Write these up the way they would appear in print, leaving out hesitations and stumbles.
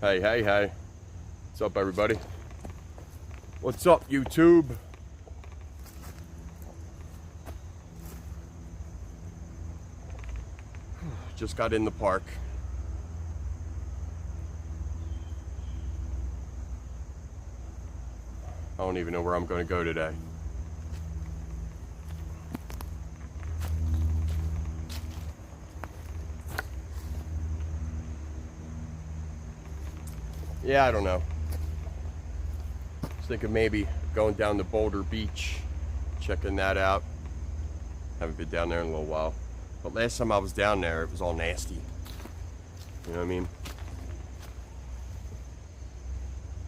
Hey, hey, hey. What's up, everybody? What's up, YouTube? Just got in the park. I don't even know where I'm going to go today. Yeah, I don't know. I was thinking maybe going down to Boulder Beach, checking that out. Haven't been down there in a little while. But last time I was down there, it was all nasty. You know what I mean?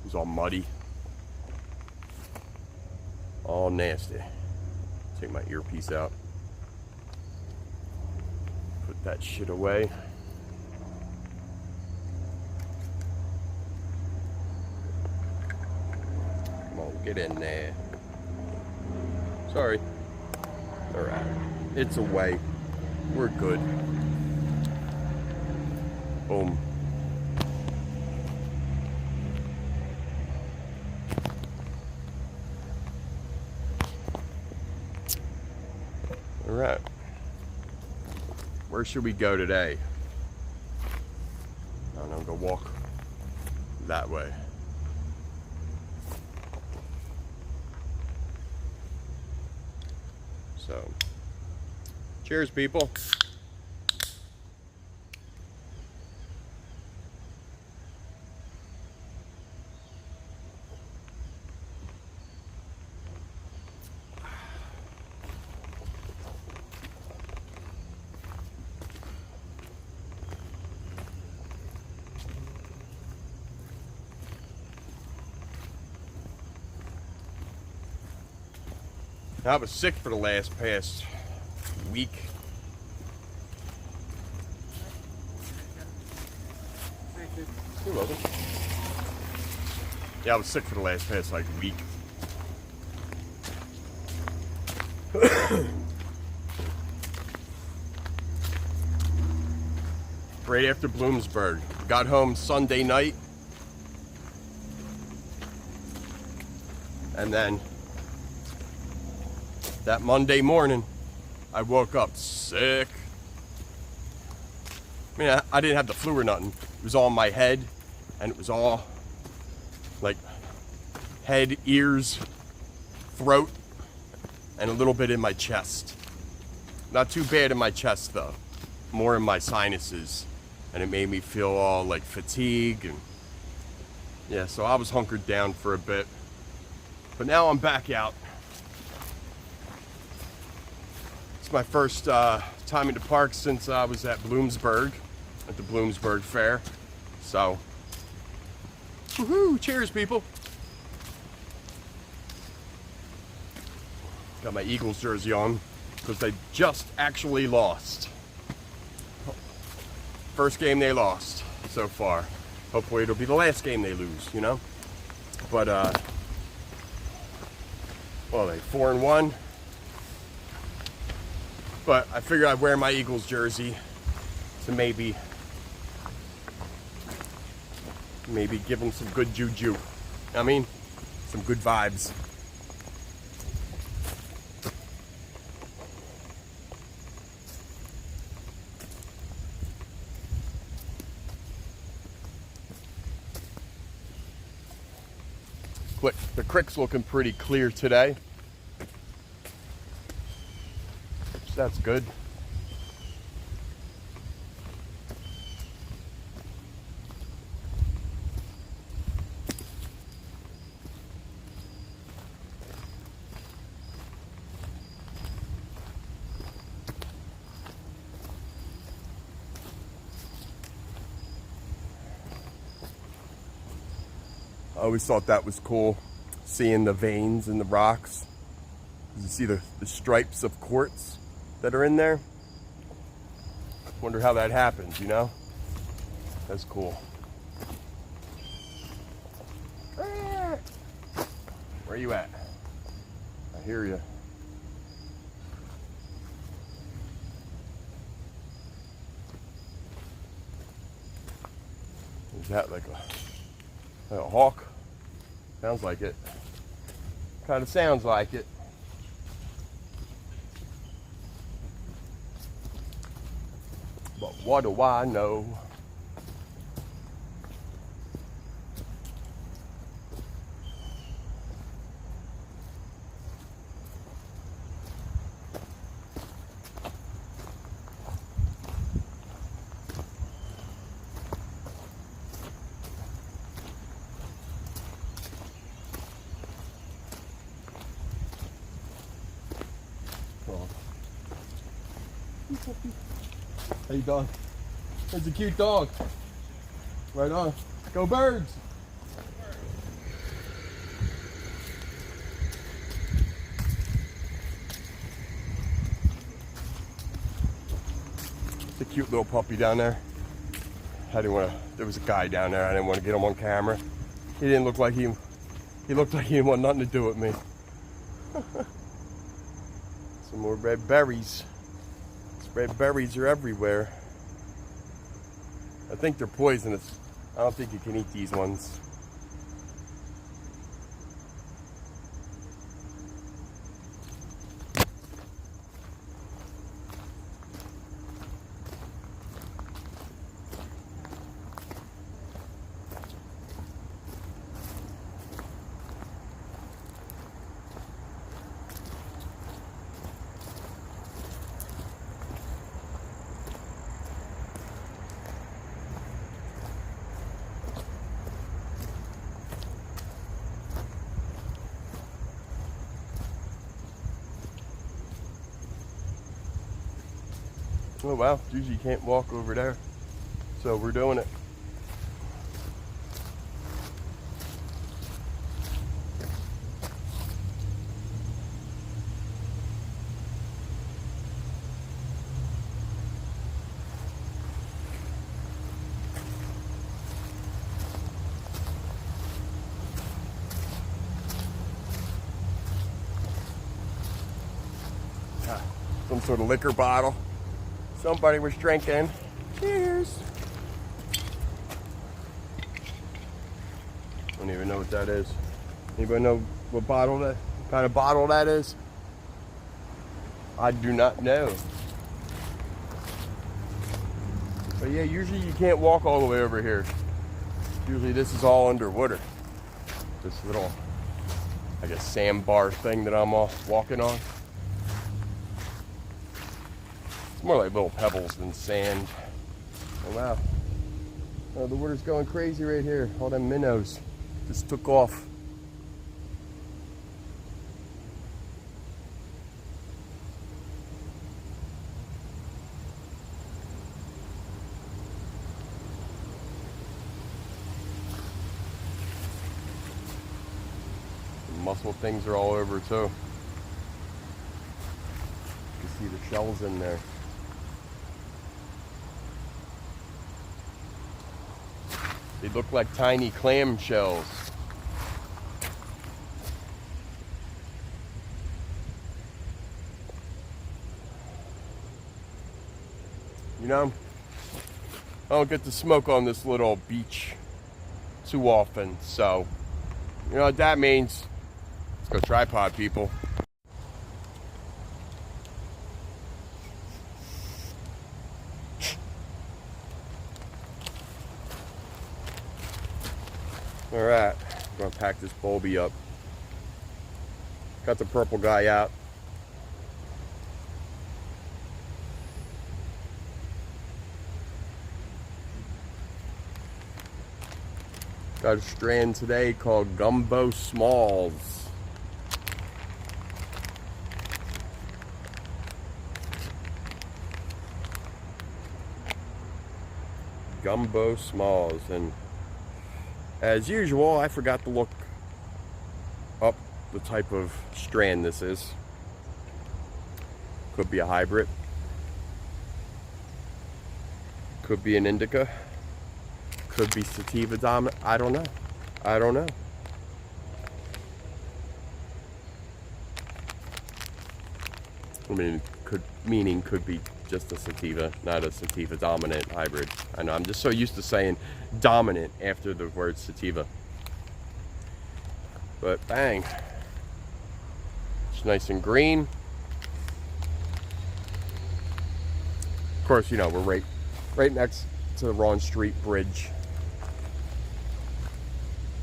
It was all muddy. All nasty. Take my earpiece out. Put that shit away. Come on, get in there. Sorry. Alright. It's away. We're good. Boom. Alright. Where should we go today? I don't know, go walk that way. So, cheers, people. I was sick for the past week. You're welcome. Yeah, I was sick for the past like week. Right after Bloomsburg. Got home Sunday night. And then that Monday morning, I woke up sick. I mean, I didn't have the flu or nothing. It was all in my head, and it was all like head, ears, throat, and a little bit in my chest. Not too bad in my chest though, more in my sinuses, and it made me feel all like fatigue and yeah. So I was hunkered down for a bit, but now I'm back out. My first time in the park since I was at Bloomsburg, at the Bloomsburg Fair. So, woohoo! Cheers, people! Got my Eagles jersey on because they just actually lost. First game they lost so far. Hopefully it'll be the last game they lose, you know? But, well, they 4-1. But I figured I'd wear my Eagles jersey to maybe give them some good juju. I mean, some good vibes. The creek's looking pretty clear today. That's good. I always thought that was cool, seeing the veins in the rocks. You see the stripes of quartz that are in there. Wonder how that happens, you know? That's cool. Where you at? I hear you. Is that like a hawk? Sounds like it. Kind of sounds like it. But what do I know? How you doing? It's a cute dog. Right on. Go birds! It's a cute little puppy down there. I didn't want to. There was a guy down there. I didn't want to get him on camera. He didn't look like he looked like he didn't want nothing to do with me. Some more red berries. Red berries are everywhere. I think they're poisonous. I don't think you can eat these ones. Oh wow, usually you can't walk over there. So we're doing it. Some sort of liquor bottle. Somebody was drinking. Cheers. I don't even know what that is. Anybody know what kind of bottle that is? I do not know. But yeah, usually you can't walk all the way over here. Usually this is all underwater. This little, I guess, sandbar thing that I'm walking on. More like little pebbles than sand. Oh wow. Oh, the water's going crazy right here. All them minnows just took off. The mussel things are all over too. You can see the shells in there. They look like tiny clam shells. You know, I don't get to smoke on this little beach too often, so you know what that means. Let's go tripod, people. All right, I'm gonna pack this bulby up. Got the purple guy out. Got a strand today called Gumbo Smalls. Gumbo Smalls, and as usual, I forgot to look up the type of strand this is. Could be a hybrid. Could be an indica. Could be sativa dominant. I don't know. I don't know. I mean, could be just a sativa, not a sativa dominant hybrid. I know, I'm just so used to saying dominant after the word sativa. But bang. It's nice and green. Of course, you know, we're right next to the Ron Street Bridge.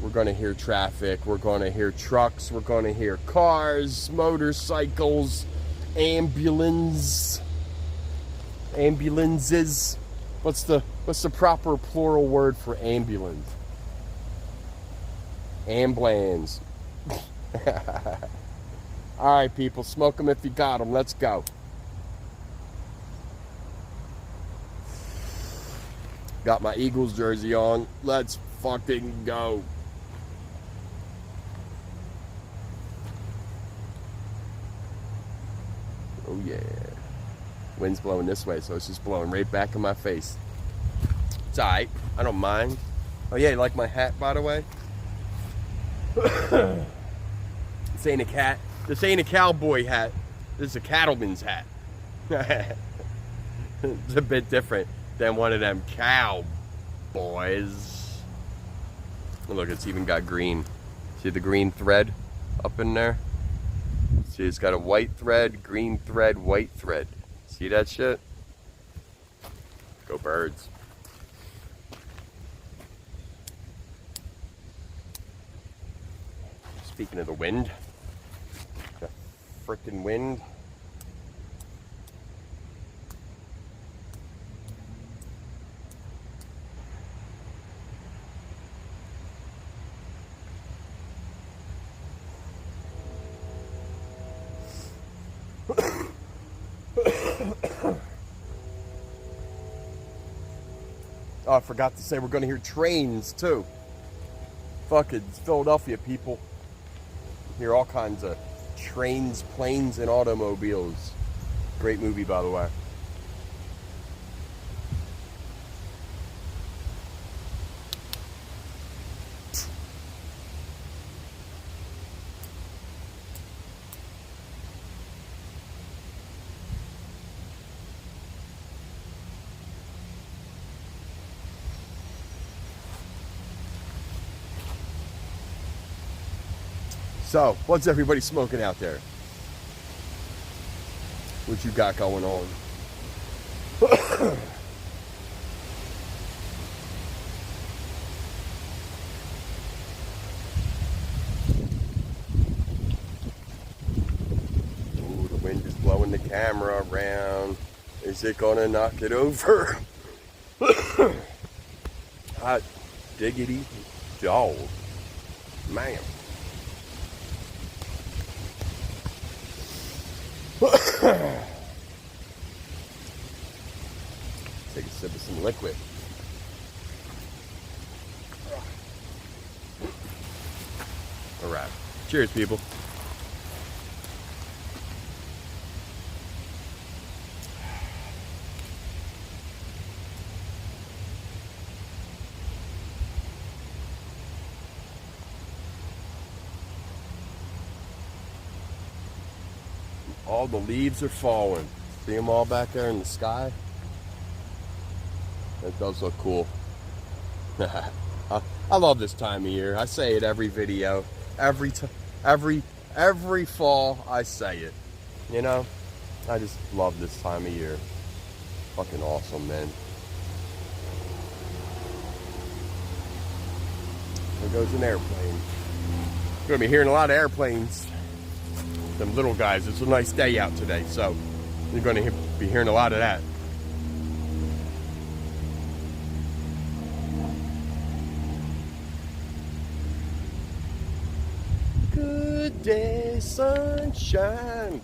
We're going to hear traffic. We're going to hear trucks. We're going to hear cars, motorcycles, ambulances. What's the proper plural word for ambulance? Ambulance. All right, people, smoke them if you got them. Let's go. Got my Eagles jersey on. Let's fucking go. Oh yeah. Wind's blowing this way, so it's just blowing right back in my face. It's alright. I don't mind. Oh yeah, you like my hat, by the way? This ain't a cat. This ain't a cowboy hat. This is a cattleman's hat. It's a bit different than one of them cowboys. Look, it's even got green. See the green thread up in there? See, it's got a white thread, green thread, white thread. See that shit? Go birds. Speaking of the wind, the frickin' wind. Oh, I forgot to say we're going to hear trains too. Fucking Philadelphia, people. Hear all kinds of trains, planes, and automobiles. Great movie, by the way. So, what's everybody smoking out there? What you got going on? Ooh, the wind is blowing the camera around. Is it gonna knock it over? Hot diggity dog. Man. Take a sip of some liquid. All right. Cheers, people. All the leaves are falling. See them all back there in the sky? That does look cool. I love this time of year. I say it every video. Every fall I say it. You know? I just love this time of year. Fucking awesome, man. There goes an airplane. You're gonna be hearing a lot of airplanes. Them little guys. It's a nice day out today, so you're going to be hearing a lot of that. Good day, sunshine.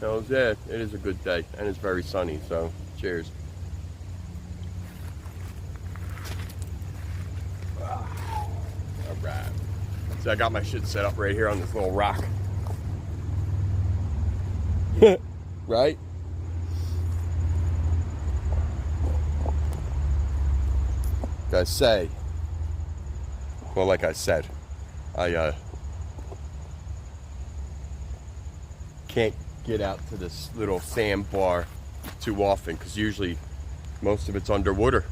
How's that? It is a good day, and it's very sunny, so cheers. Right. So I got my shit set up right here on this little rock. Right? Gotta say, well, like I said, I can't get out to this little sandbar too often because usually most of it's underwater.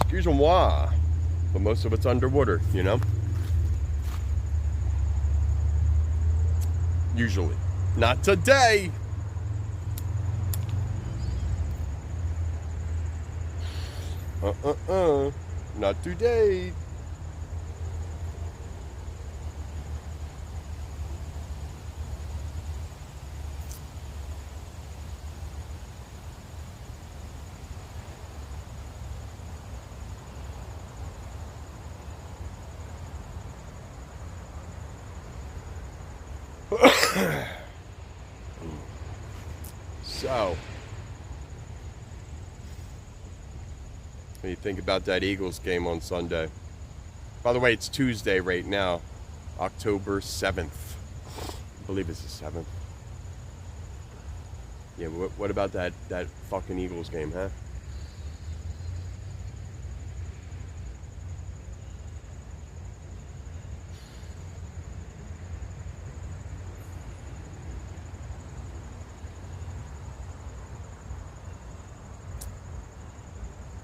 Excuse-moi, but most of it's underwater, you know? Usually. Not today! Not today. So, what do you think about that Eagles game on Sunday? By the way, it's Tuesday right now, October 7th. I believe it's the 7th. Yeah, what about that fucking Eagles game, huh?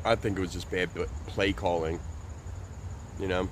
I think it was just bad play calling, you know?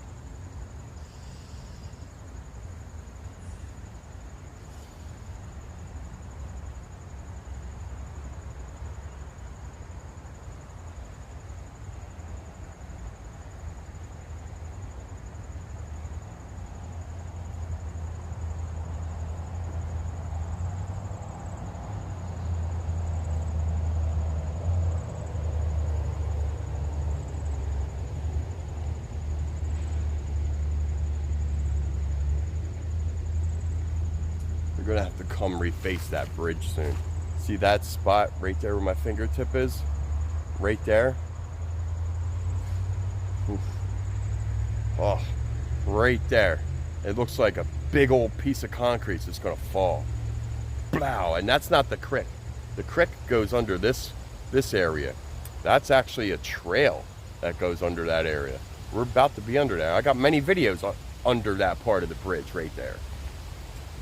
We're gonna have to come reface that bridge soon. See that spot right there where my fingertip is? Right there. Oof. Oh, right there. It looks like a big old piece of concrete that's gonna fall. Blow, and that's not the creek. The creek goes under this area. That's actually a trail that goes under that area. We're about to be under there. I got many videos under that part of the bridge right there.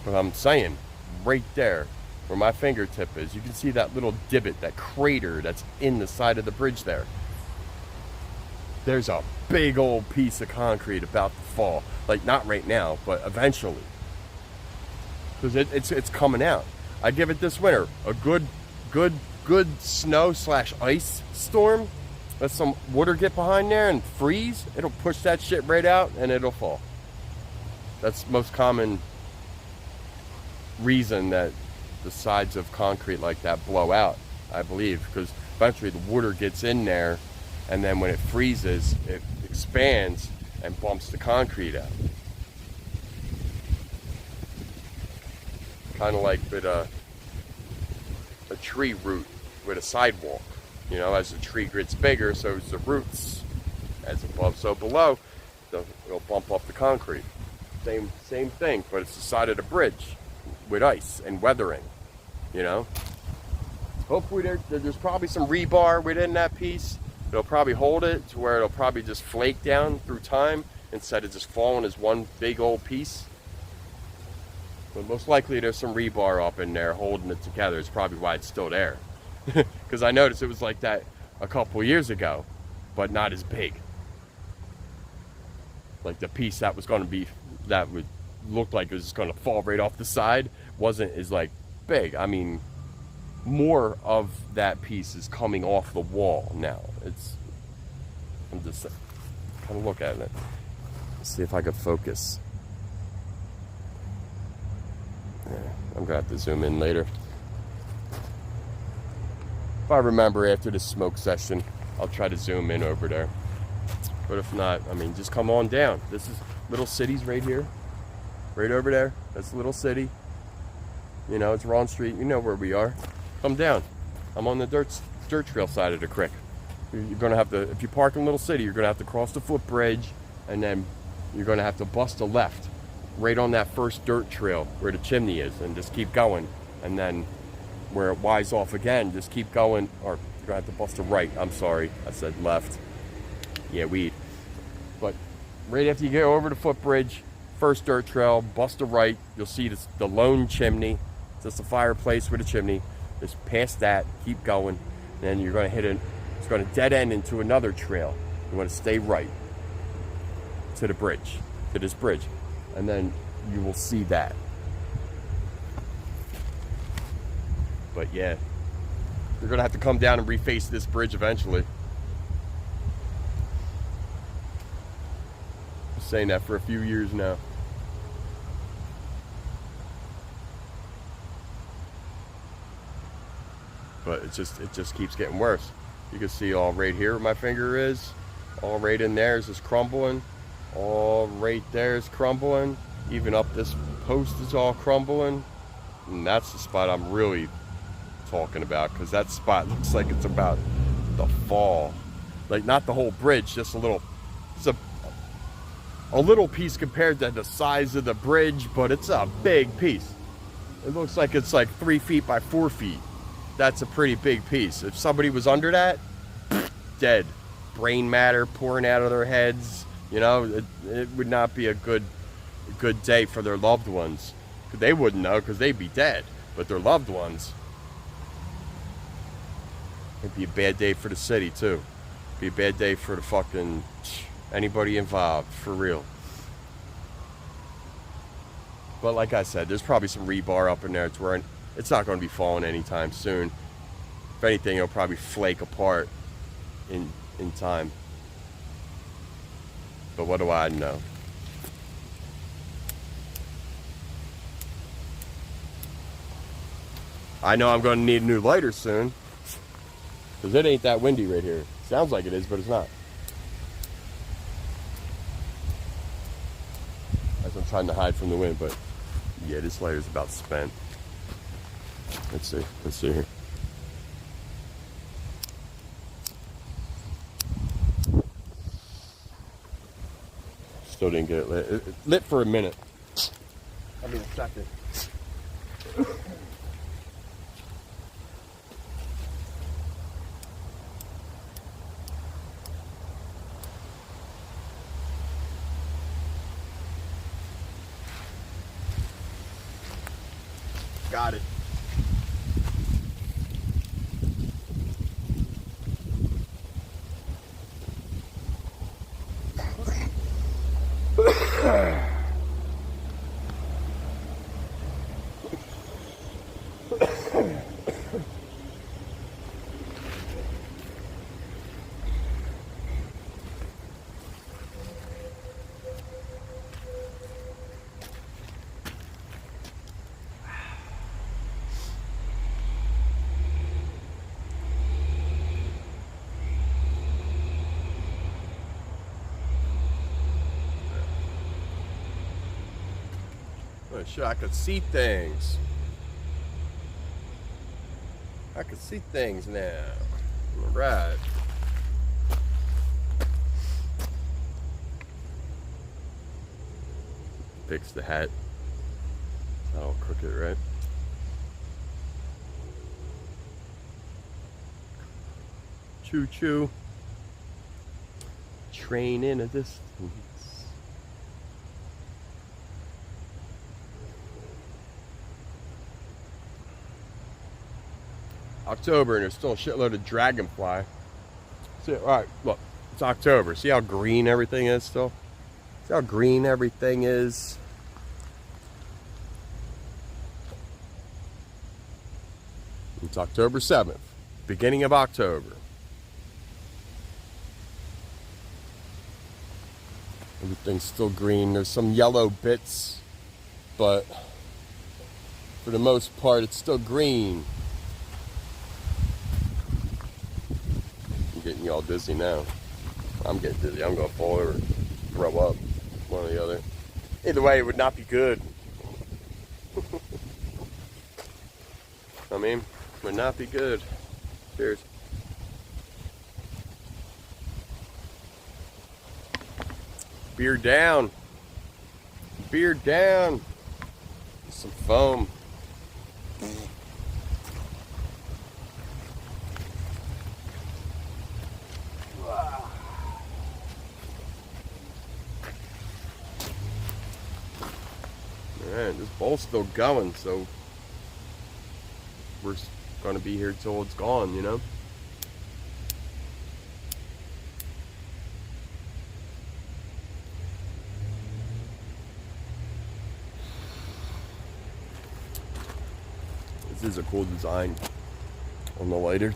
But I'm saying, right there, where my fingertip is, you can see that little divot, that crater that's in the side of the bridge there. There's a big old piece of concrete about to fall. Like, not right now, but eventually. Because it's coming out. I give it this winter a good snow/ice storm. Let some water get behind there and freeze. It'll push that shit right out and it'll fall. That's the most common reason that the sides of concrete like that blow out, I believe, because eventually the water gets in there, and then when it freezes, it expands and bumps the concrete out. Kind of like with a tree root with a sidewalk. You know, as the tree gets bigger, so as the roots, as above, so below, it'll bump up the concrete. Same thing, but it's the side of the bridge with ice and weathering, you know. Hopefully there's probably some rebar within that piece. It'll probably hold it to where it'll probably just flake down through time instead of just falling as one big old piece. But most likely there's some rebar up in there holding it together. It's probably why it's still there. Because I noticed it was like that a couple years ago, but not as big. Like the piece that was going to be, that would look like it was just going to fall right off the side, wasn't as like big. I mean, more of that piece is coming off the wall now. I'm just kind of look at it. Let's see if I could focus. Yeah, I'm gonna have to zoom in later. If I remember after the smoke session, I'll try to zoom in over there. But if not, I mean, just come on down. This is Little Cities right here. Right over there. That's Little City. You know, it's Ron Street. You know where we are. Come down. I'm on the dirt trail side of the creek. You're gonna have to, if you park in Little City, you're gonna have to cross the footbridge, and then you're gonna have to bust a left right on that first dirt trail where the chimney is, and just keep going. And then where it winds off again, just keep going, or you're gonna have to bust a right. I'm sorry, I said left. Yeah, weed. But right after you get over the footbridge, First dirt trail, bust a right. You'll see this, the lone chimney. It's just a fireplace with a chimney. Just past that, keep going. Then you're going to hit it. It's going to dead end into another trail. You want to stay right to the bridge, to this bridge. And then you will see that. But yeah, you're going to have to come down and reface this bridge eventually. Been saying that for a few years now. But it just keeps getting worse. You can see all right here where my finger is. All right in there is just crumbling. All right there is crumbling. Even up this post is all crumbling. And that's the spot I'm really talking about, because that spot looks like it's about to fall. Like, not the whole bridge, just a little. It's a little piece compared to the size of the bridge, but it's a big piece. It looks like it's like 3 feet by 4 feet. That's a pretty big piece. If somebody was under that, dead. Brain matter pouring out of their heads. You know, it would not be a good day for their loved ones. They wouldn't know, because they'd be dead. But their loved ones, it'd be a bad day for the city too. It'd be a bad day for the fucking anybody involved, for real. But like I said, there's probably some rebar up in there to where it's not going to be falling anytime soon. If anything, it'll probably flake apart in time. But what do I know? I know I'm going to need a new lighter soon, because it ain't that windy right here. Sounds like it is, but it's not. As I'm trying to hide from the wind, but yeah, this lighter's about spent. Let's see here. Still didn't get it lit. It lit for a minute. I mean, a second. Got it. Oh, shit, I could see things. I can see things now. All right. Fix the hat. I'll crook it, right? Choo choo. Train in a distance. October, and there's still a shitload of dragonfly. See, all right, look, it's October. See how green everything is still? See how green everything is? It's October 7th, beginning of October. Everything's still green. There's some yellow bits, but for the most part, it's still green. Getting you all dizzy now. I'm getting dizzy. I'm gonna fall over, throw up, one or the other. Either way, it would not be good. I mean, it would not be good. Cheers. Beer down. Beer down. Some foam. pole's still going, so we're gonna be here till it's gone, you know? This is a cool design on the lighter.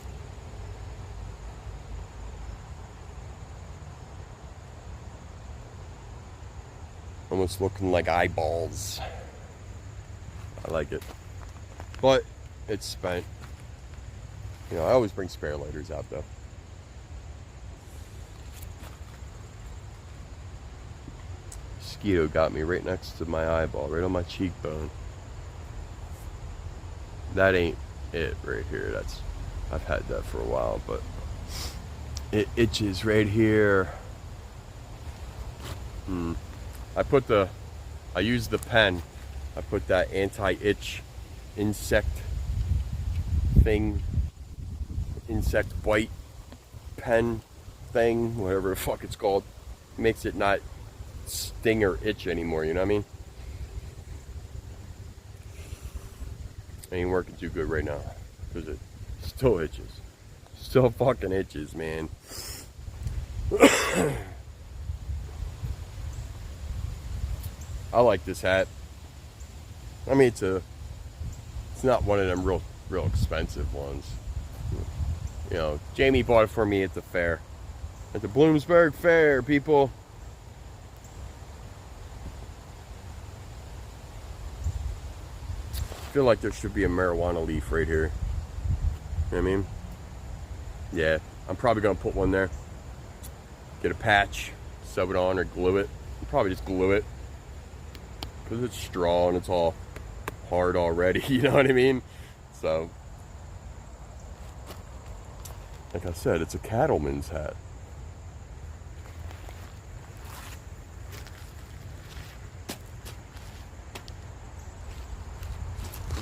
Almost looking like eyeballs. I like it. But it's spent. You know, I always bring spare lighters out though. Mosquito got me right next to my eyeball, right on my cheekbone. That ain't it right here. I've had that for a while, but it itches right here. I used the pen. I put that anti-itch insect bite pen thing, whatever the fuck it's called. Makes it not sting or itch anymore, you know what I mean? Ain't working too good right now because it still itches. Still fucking itches, man. I like this hat. I mean, it's not one of them real expensive ones. You know, Jamie bought it for me at the fair, at the Bloomsburg Fair, people. I feel like there should be a marijuana leaf right here. You know what I mean? Yeah, I'm probably gonna put one there. Get a patch, sew it on, or glue it. I'll probably just glue it. Because it's straw and it's all hard already, you know what I mean? So, like I said, it's a cattleman's hat.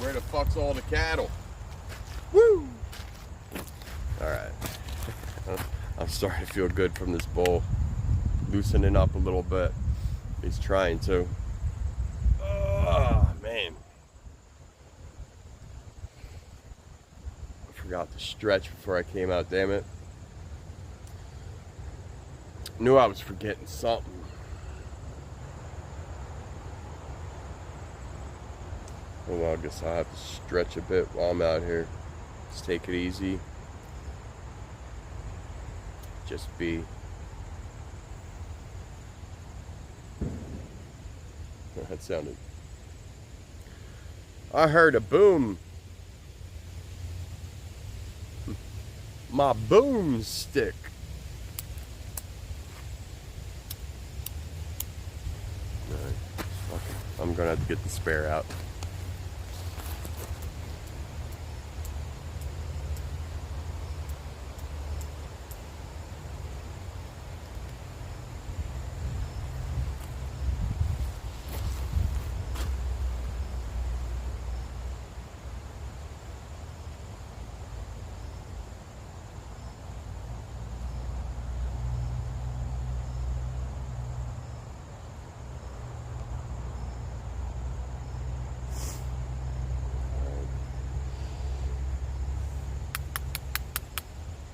Where the fuck's all the cattle? Woo! Alright. I'm starting to feel good from this bowl. Loosening up a little bit. He's trying to. Oh, man. I forgot to stretch before I came out, damn it. Knew I was forgetting something. Oh, well, I guess I'll have to stretch a bit while I'm out here. Just take it easy. Just be. That sounded. I heard a boom. My boomstick. Right. I'm gonna have to get the spare out.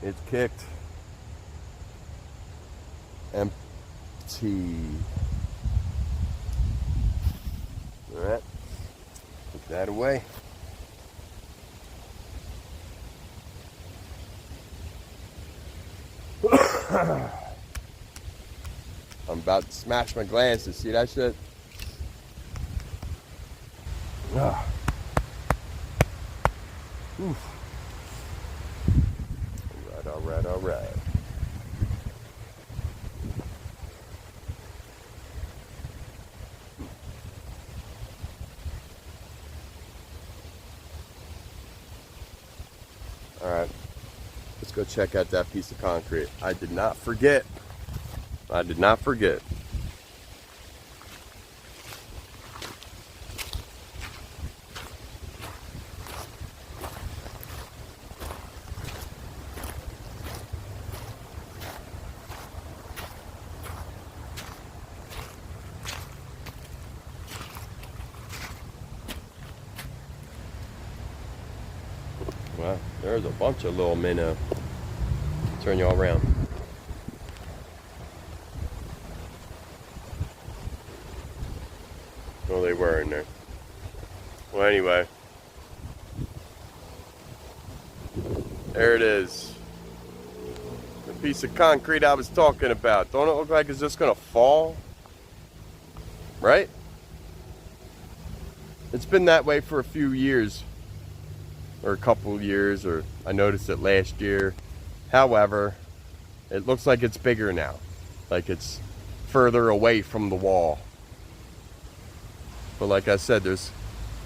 It's kicked. Empty. Alright. Put that away. I'm about to smash my glasses. See that shit? Ah. Oof. Alright. Alright. Let's go check out that piece of concrete. I did not forget. Well, there's a bunch of little minnow. Turn y'all around. Well, they were in there. Well, anyway. There it is. The piece of concrete I was talking about. Don't it look like it's just gonna fall? Right? It's been that way for a few years. Or a couple years, or I noticed it last year. However, it looks like it's bigger now. Like it's further away from the wall. But like I said, there's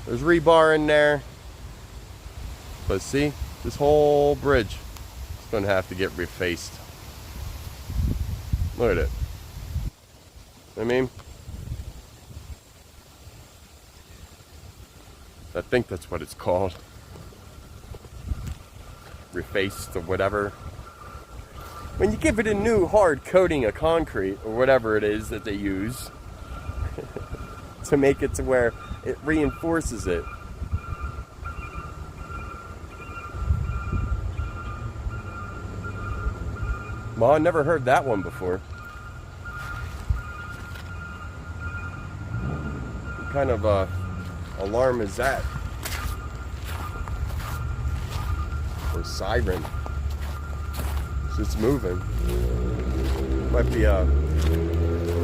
rebar in there. But see, this whole bridge is going to have to get refaced. Look at it. I mean, I think that's what it's called. Refaced or whatever. When you give it a new hard coating of concrete or whatever it is that they use to make it to where it reinforces it. Well, I never heard that one before. What kind of alarm is that? Or siren? It's just moving. Might be a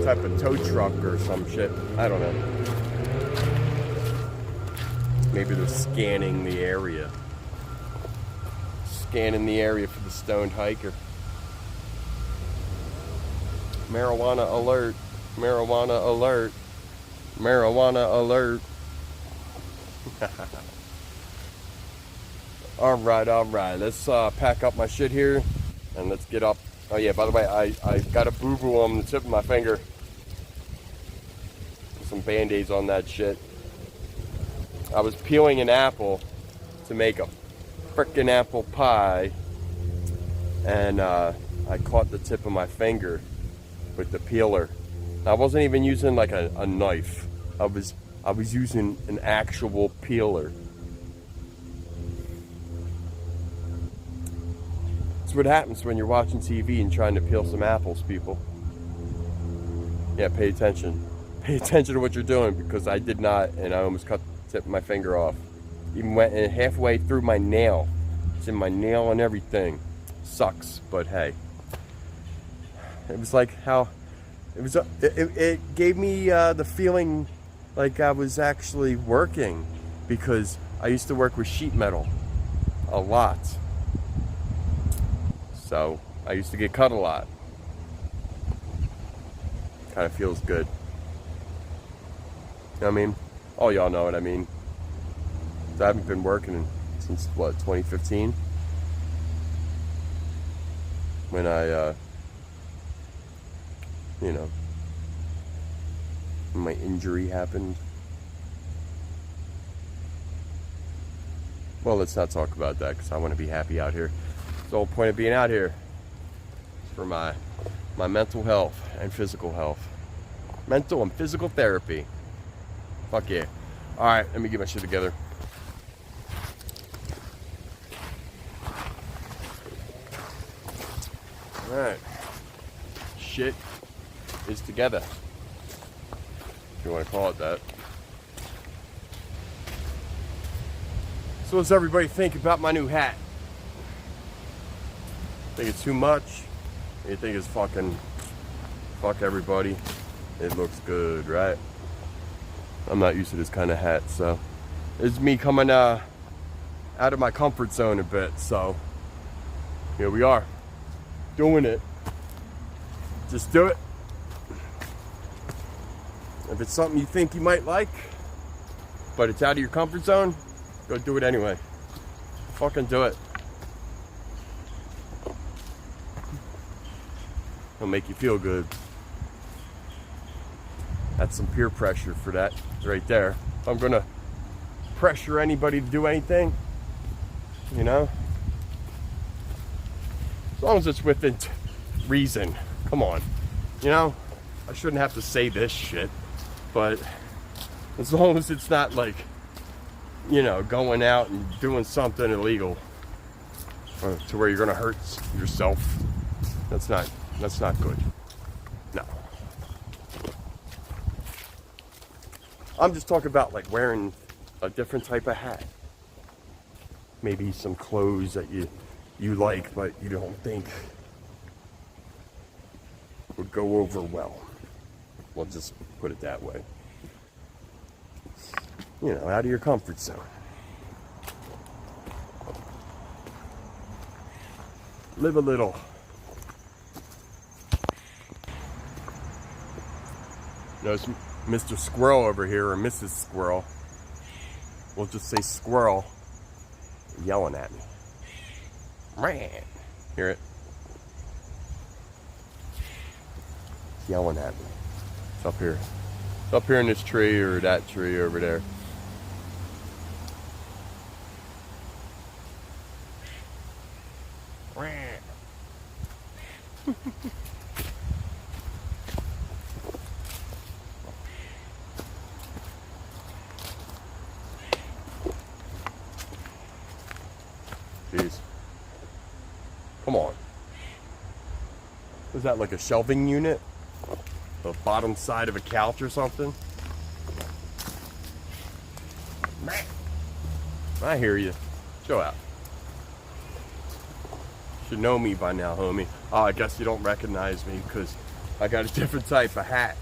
type of tow truck or some shit. I don't know. Maybe they're scanning the area. Scanning the area for the stoned hiker. Marijuana alert. Marijuana alert. Marijuana alert. Alright. Let's pack up my shit here and let's get up. Oh yeah, by the way, I got a boo-boo on the tip of my finger. Some band-aids on that shit. I was peeling an apple to make a frickin' apple pie, and I caught the tip of my finger with the peeler. I wasn't even using like a knife. I was using an actual peeler. That's what happens when you're watching TV and trying to peel some apples, people. Yeah, pay attention. Pay attention to what you're doing, because I did not, and I almost cut the tip of my finger off. Even went halfway through my nail. It's in my nail and everything. Sucks, but hey. It was like how it gave me the feeling like I was actually working, because I used to work with sheet metal a lot. So I used to get cut a lot. Kind of feels good. You know what I mean? All y'all know what I mean. I haven't been working since what, 2015? When I you know, when my injury happened. Well, let's not talk about that, because I want to be happy out here. The whole point of being out here is for my mental health and physical health. Mental and physical therapy. Fuck yeah. Alright, let me get my shit together. Alright. Shit is together, if you want to call it that. So what does everybody think about my new hat? Think it's too much? You think it's fucking fuck everybody? It looks good, right? I'm not used to this kind of hat, so it's me coming out of my comfort zone a bit. So here we are, doing it. Just do it. If it's something you think you might like, but it's out of your comfort zone, go do it anyway. Fucking do it. It'll make you feel good. That's some peer pressure for that right there. If I'm gonna pressure anybody to do anything, you know, as long as it's within reason. Come on, you know, I shouldn't have to say this shit, but as long as it's not like, you know, going out and doing something illegal, to where you're gonna hurt yourself. That's not good. No. I'm just talking about like wearing a different type of hat. Maybe some clothes that you like, but you don't think would go over well. We'll just put it that way. You know, out of your comfort zone. Live a little. There's Mr. Squirrel over here, or Mrs. Squirrel. We'll just say Squirrel, yelling at me. Man, hear it? It's yelling at me. It's up here. It's up here in this tree or that tree over there. Jeez. Come on. Was that like a shelving unit? The bottom side of a couch or something? Man. I hear you. Chill out. Should know me by now, homie. Oh, I guess you don't recognize me because I got a different type of hat.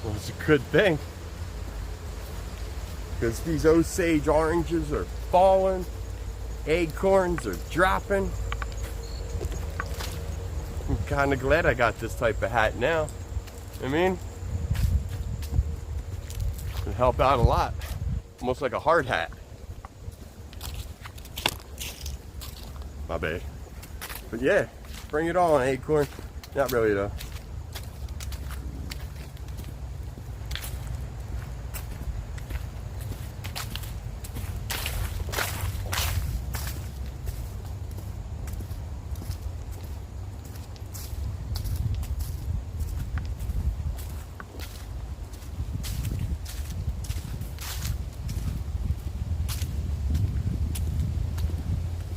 Well, it's a good thing. Because these Osage oranges are falling. Acorns are dropping. I'm kind of glad I got this type of hat now. I mean, it'll help out a lot. Almost like a hard hat. My bad. But yeah, bring it on, Acorn. Not really though.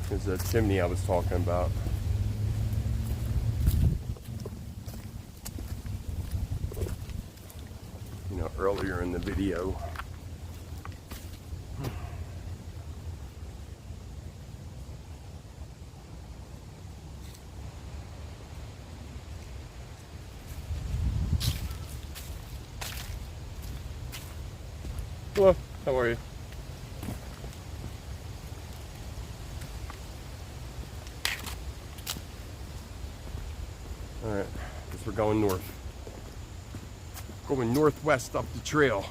Is the chimney I was talking about. You know, earlier in the video. Hello, how are you? Alright, guess we're going north. Going northwest up the trail.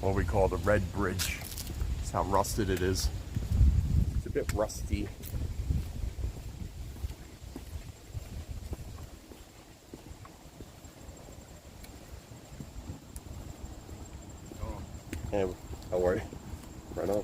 What we call the Red Bridge. That's how rusted it is. It's a bit rusty. Hey, how are you? Right on.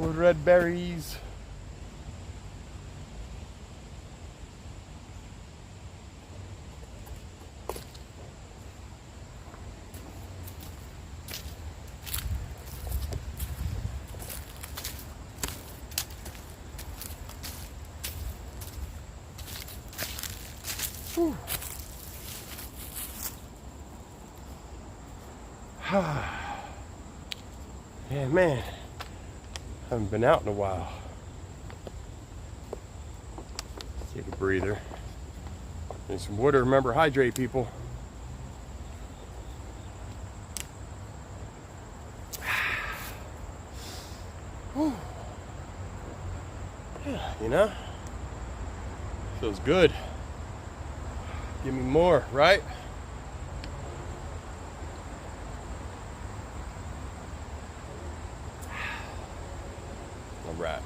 With red berries. Whew. Yeah, man. Haven't been out in a while. Take a breather. Need some water. Remember, hydrate, people. Whew. Yeah, you know? Feels good. Give me more, right? All right.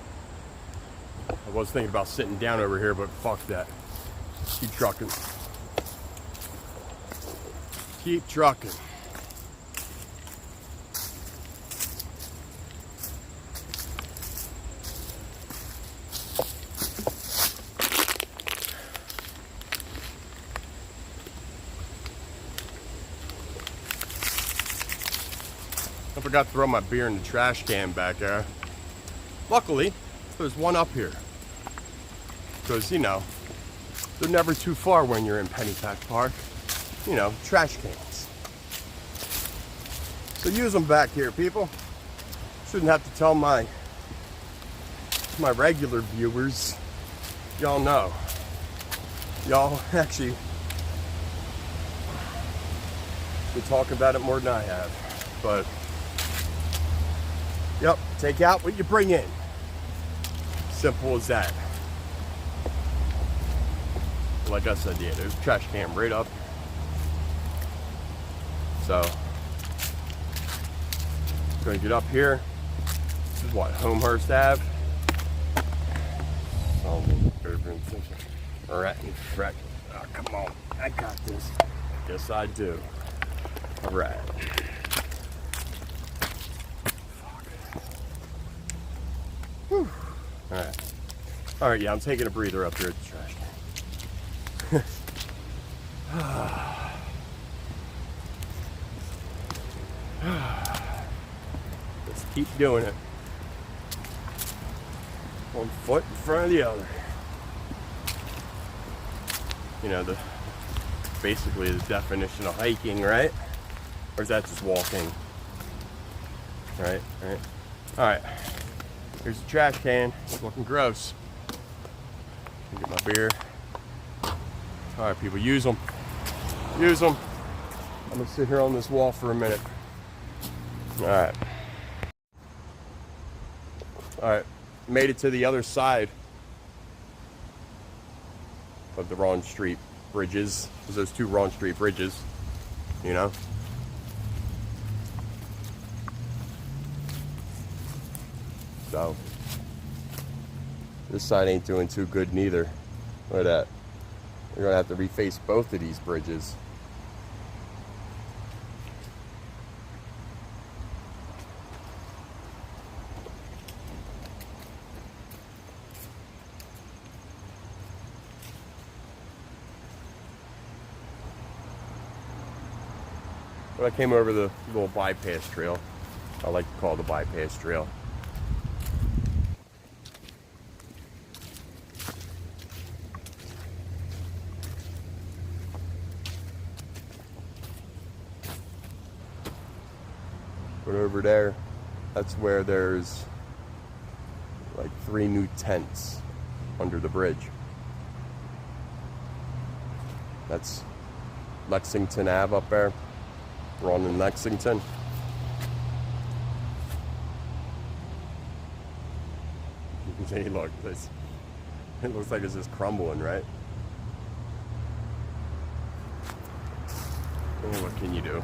I was thinking about sitting down over here, but fuck that. Keep trucking. Keep trucking. I forgot to throw my beer in the trash can back there. Luckily, there's one up here. Because, you know, they're never too far when you're in Pennypack Park. You know, trash cans. So use them back here, people. Shouldn't have to tell my regular viewers. Y'all know. Y'all actually been talking about it more than I have. But, yep, take out what you bring in. Simple as that. Like I said, yeah, there's a trash can right up. So, gonna get up here. This is what, Homehurst Ave? Alright, oh, come on, I got this. Yes, I do. Alright. Whew. Alright. Alright, yeah, I'm taking a breather up here at the trash can. Let's keep doing it. One foot in front of the other. You know, basically the definition of hiking, right? Or is that just walking? Right. Alright. Here's the trash can. It's looking gross. Get my beer. Alright, people, use them. Use them. I'm gonna sit here on this wall for a minute. Alright. Alright. Made it to the other side of the Ron Street bridges. There's those two Ron Street bridges, you know? So, this side ain't doing too good neither. Look at that. We're gonna have to reface both of these bridges. But I came over the little bypass trail. I like to call it the bypass trail. But over there, that's where there's like 3 new tents under the bridge. That's Lexington Ave up there. We're on in Lexington. Hey, look, this. It looks like it's just crumbling, right? Oh, what can you do?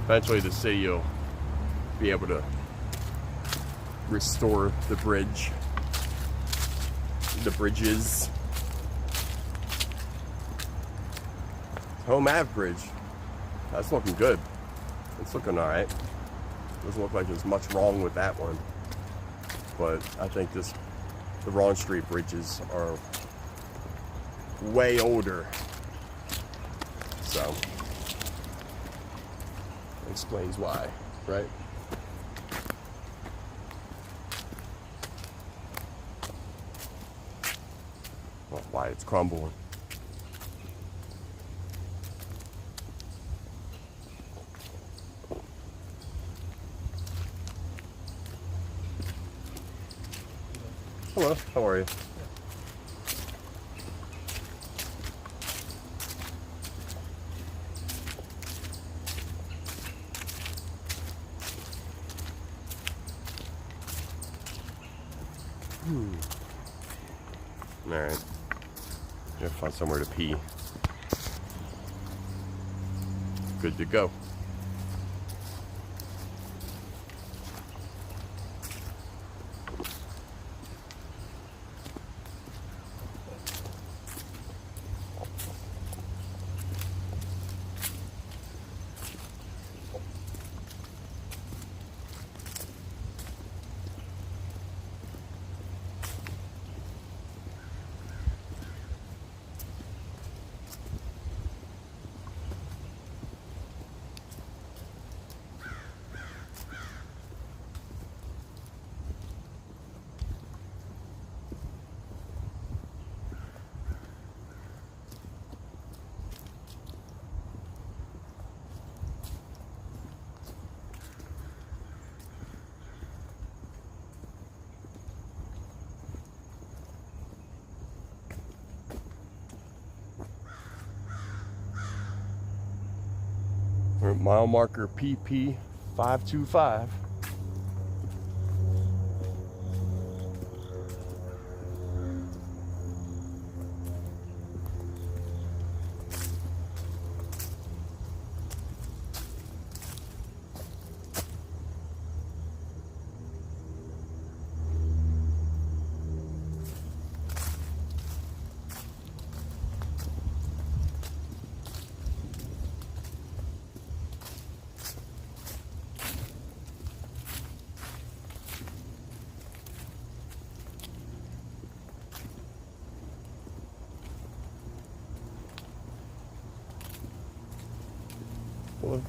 Eventually the city will be able to restore the bridge. The bridges. Home Ave Bridge. That's looking good. It's looking alright. Doesn't look like there's much wrong with that one. But I think the Ron Street bridges are way older. So, explains why, right? Well, why it's crumbling. Hello, how are you? All right. Gotta find somewhere to pee. Good to go. We're at mile marker PP 525. Hello.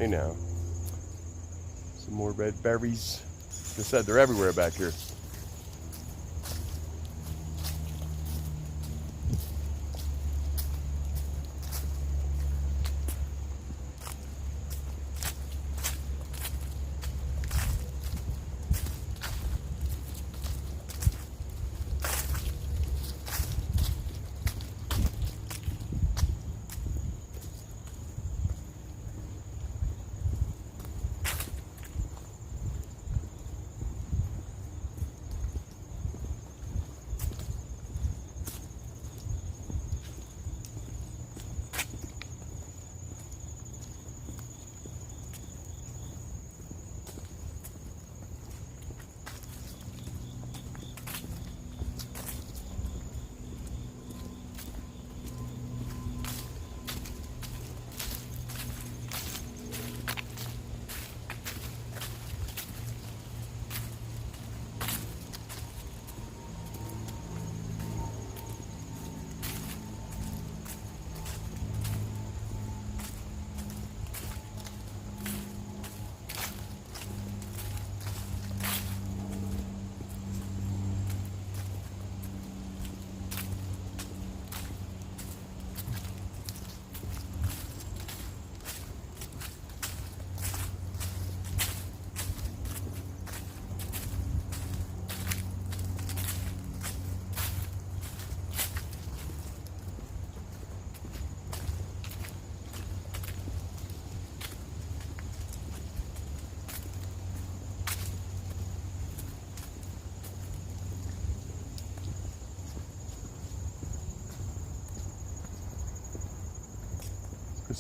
Hey now. Some more red berries. Like I said, they're everywhere back here.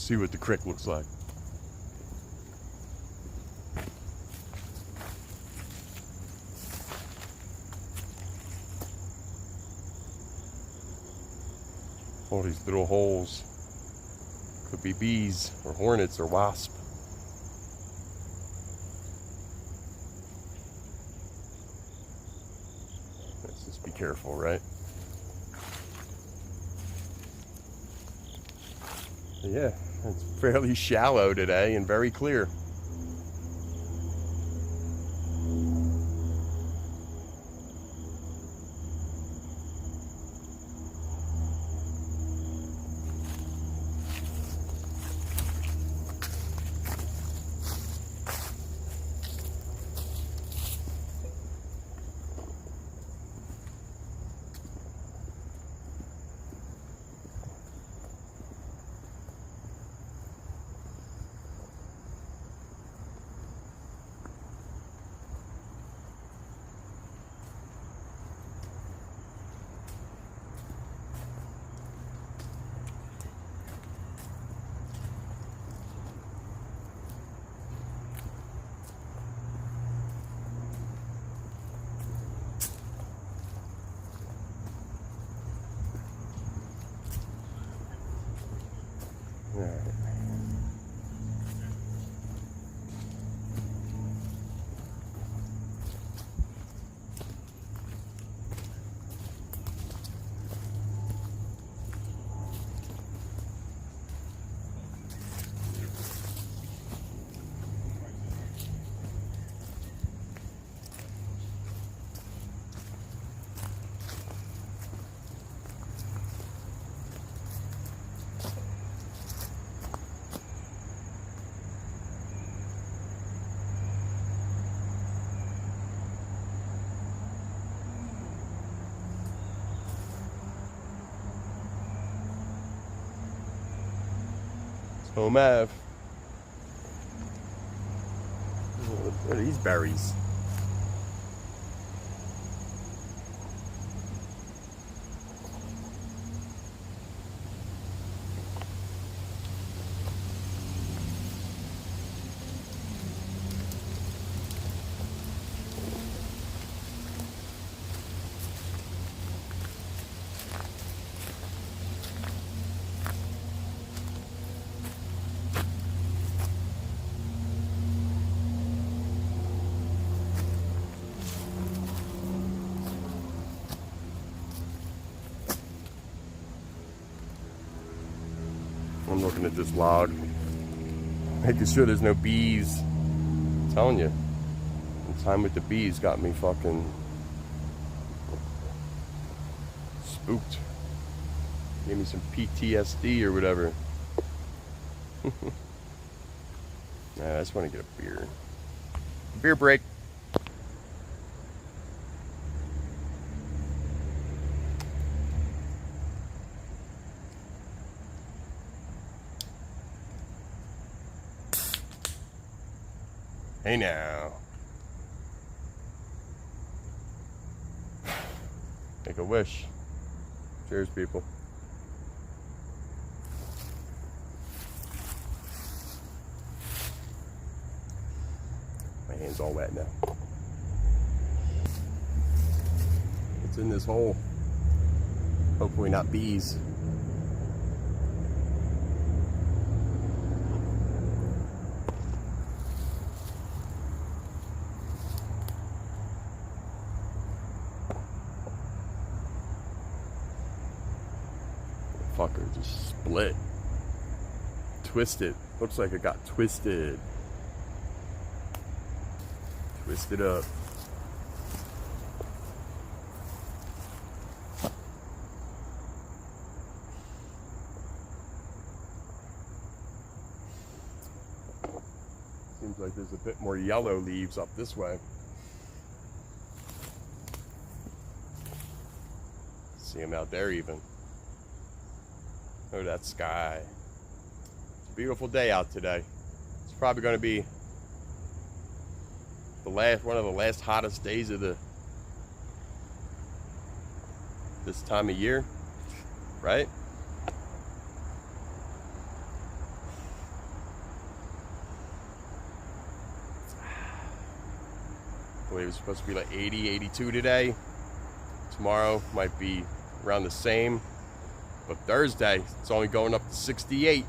Let's see what the crick looks like. All these little holes. Could be bees or hornets or wasps. Let's just be careful, right? Yeah, it's fairly shallow today and very clear. All right. Home Ave. What are these berries? I'm looking at this log, making sure there's no bees. I'm telling you, the time with the bees got me fucking spooked. Gave me some PTSD or whatever. Nah, I just want to get a beer. Beer break. Hey now. Make a wish. Cheers, people. My hand's all wet now. What's in this hole? Hopefully not bees. Fucker just split. Twisted. Looks like it got twisted. Twisted up. Seems like there's a bit more yellow leaves up this way. See them out there even. Oh, that sky. It's a beautiful day out today. It's probably going to be one of the last hottest days of this time of year, right? believe it's supposed to be like 80, 82 today. Tomorrow might be around the same. But Thursday, it's only going up to 68.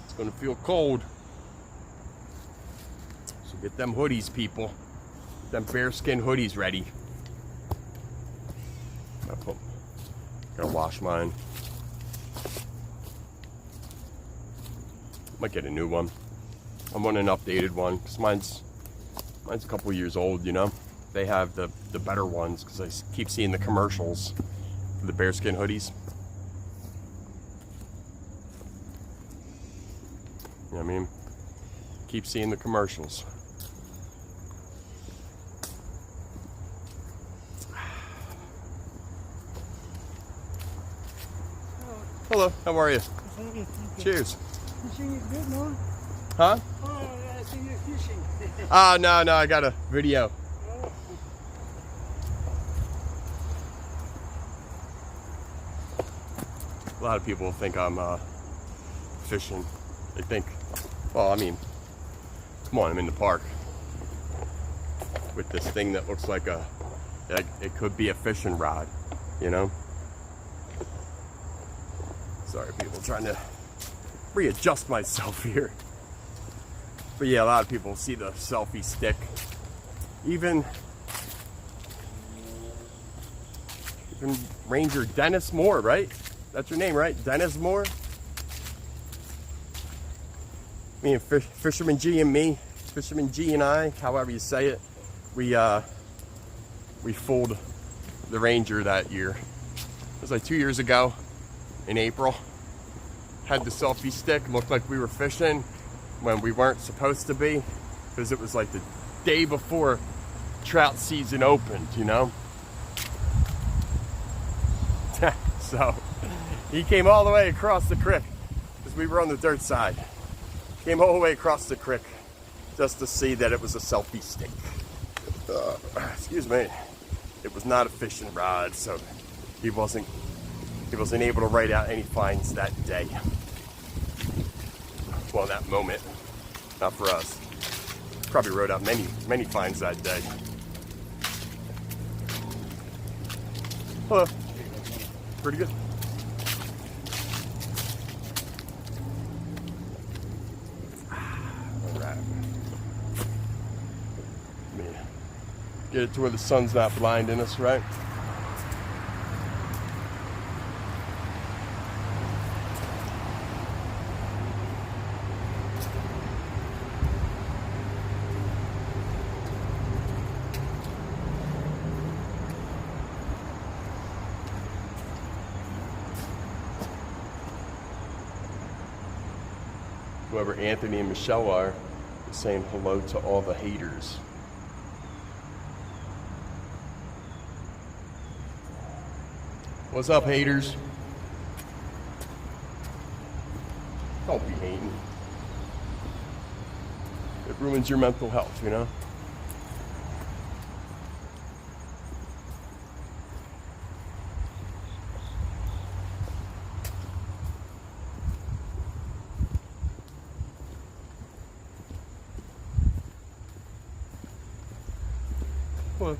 It's gonna feel cold. So get them hoodies, people. Get them bearskin hoodies ready. Gotta wash mine. Might get a new one. I want an updated one because mine's a couple years old, you know. They have the better ones because I keep seeing the commercials for the bearskin hoodies. You know what I mean? Keep seeing the commercials. Hello, how are you? Cheers. Fishing is good, no? Huh? Oh, I think you're fishing. No, I got a video. Oh. A lot of people think I'm fishing. They think, well, I mean, come on, I'm in the park with this thing that looks like it could be a fishing rod, you know? Sorry, people, trying to readjust myself here. But yeah, a lot of people see the selfie stick. Even Ranger Dennis Moore, right? That's your name, right? Dennis Moore? Me and Fisherman G and me, Fisherman G and I, however you say it, we fooled the Ranger that year. It was like 2 years ago in April. Had the selfie stick, looked like we were fishing when we weren't supposed to be because it was like the day before trout season opened, you know? So he came all the way across the creek because we were on the dirt side. Came all the way across the creek just to see that it was a selfie stick. Excuse me. It was not a fishing rod, so he wasn't able to write out any fines that day. Well, that moment, not for us. Probably wrote out many fines that day. Hello. Pretty good. All right. Get it to where the sun's not blinding us, right? Whoever Anthony and Michelle are, is saying hello to all the haters. What's up, haters? Don't be hating. It ruins your mental health, you know? What?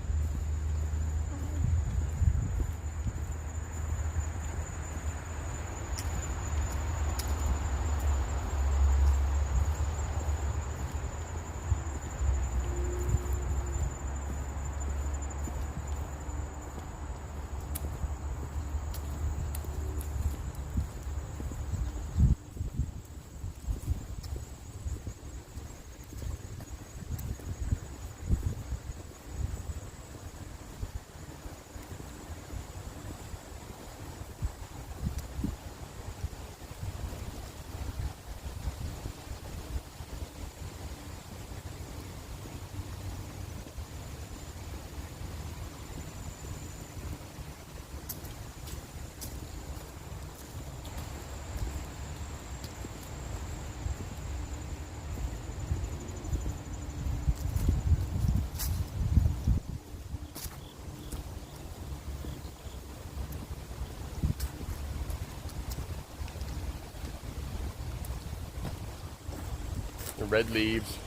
The red leaves.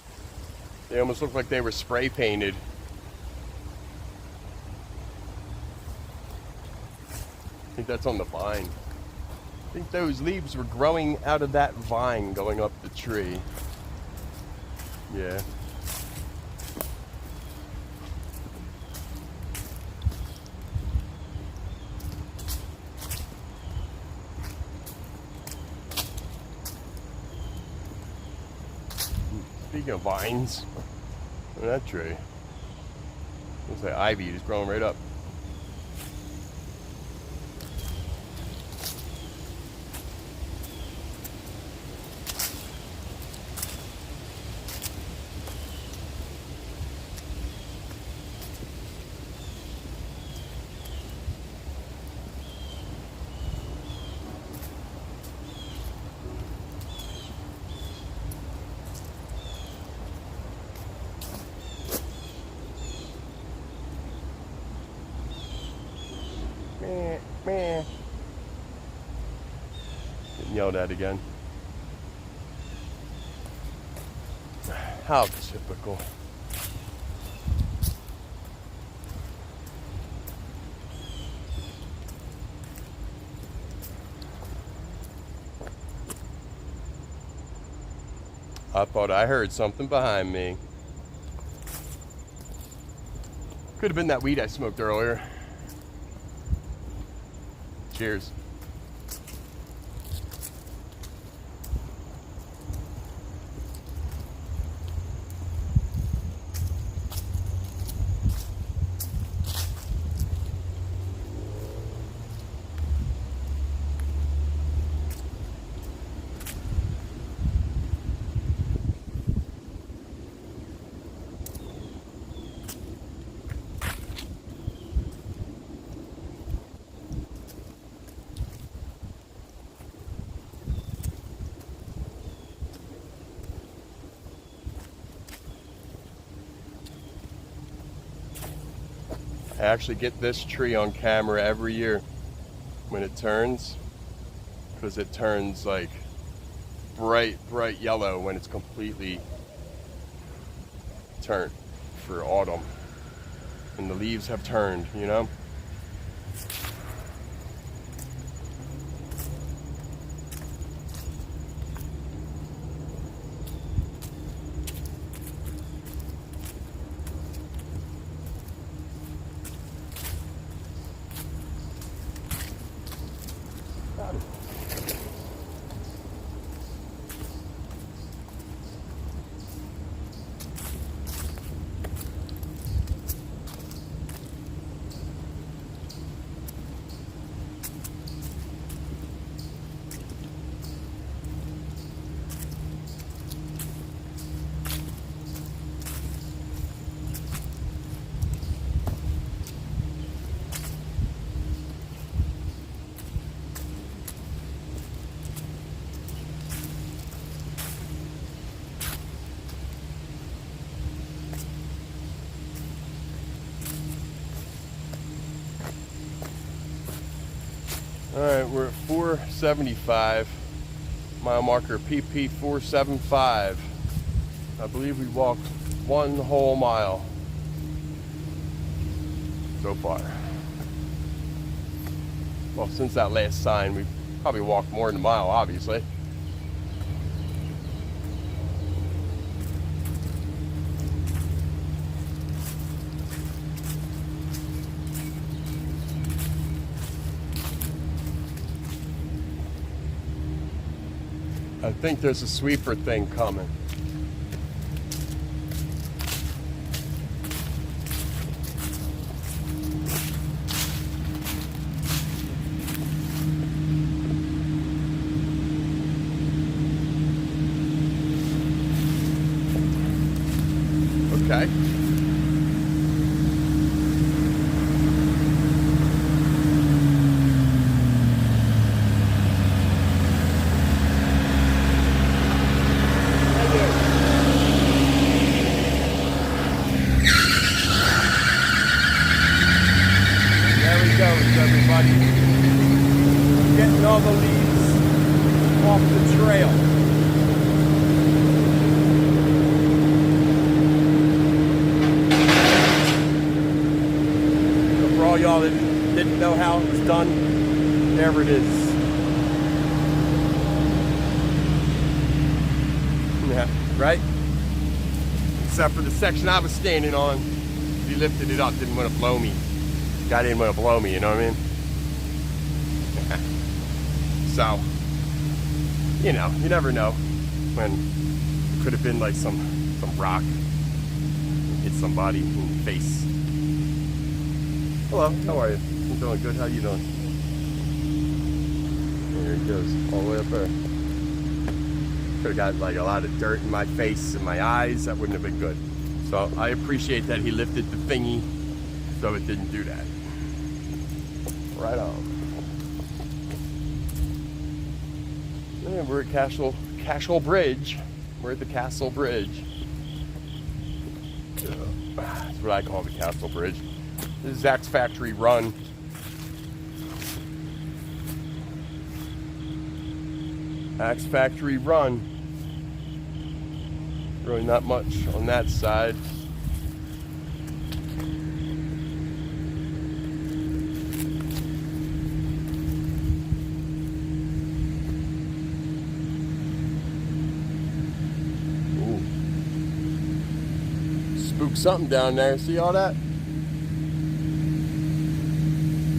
They almost look like they were spray painted think that's on the vine. I think those leaves were growing out of that vine going up the tree. Yeah. Speaking of vines, look at that tree. Looks like ivy just growing right up. Meh. Getting yelled at again. How typical. I thought I heard something behind me. Could have been that weed I smoked earlier. Cheers. I actually get this tree on camera every year when it turns, because it turns like bright yellow when it's completely turned for autumn and the leaves have turned, you know? All right, we're at 475, mile marker PP 475. I believe we walked 1 whole mile so far. Well, since that last sign, we've probably walked more than a mile, obviously. I think there's a sweeper thing coming. Okay. Everybody, getting all the leaves off the trail. So for all y'all that didn't know how it was done, There it is. Yeah, right? Except for the section I was standing on. He lifted it up, didn't want to blow me. Guy didn't want to blow me, you know what I mean? So, you know, you never know when it could have been like some rock hit somebody in the face. Hello, how are you? I'm doing good. How you doing? There he goes, all the way up there. Could have got like a lot of dirt in my face and my eyes. That wouldn't have been good. So I appreciate that he lifted the thingy so it didn't do that. Right on. And we're at Castle Bridge. We're at the Castle Bridge. That's what I call the Castle Bridge. This is Zach's Factory Run. Axe Factory Run. Really not much on that side. Ooh. Spooked something down there. See all that?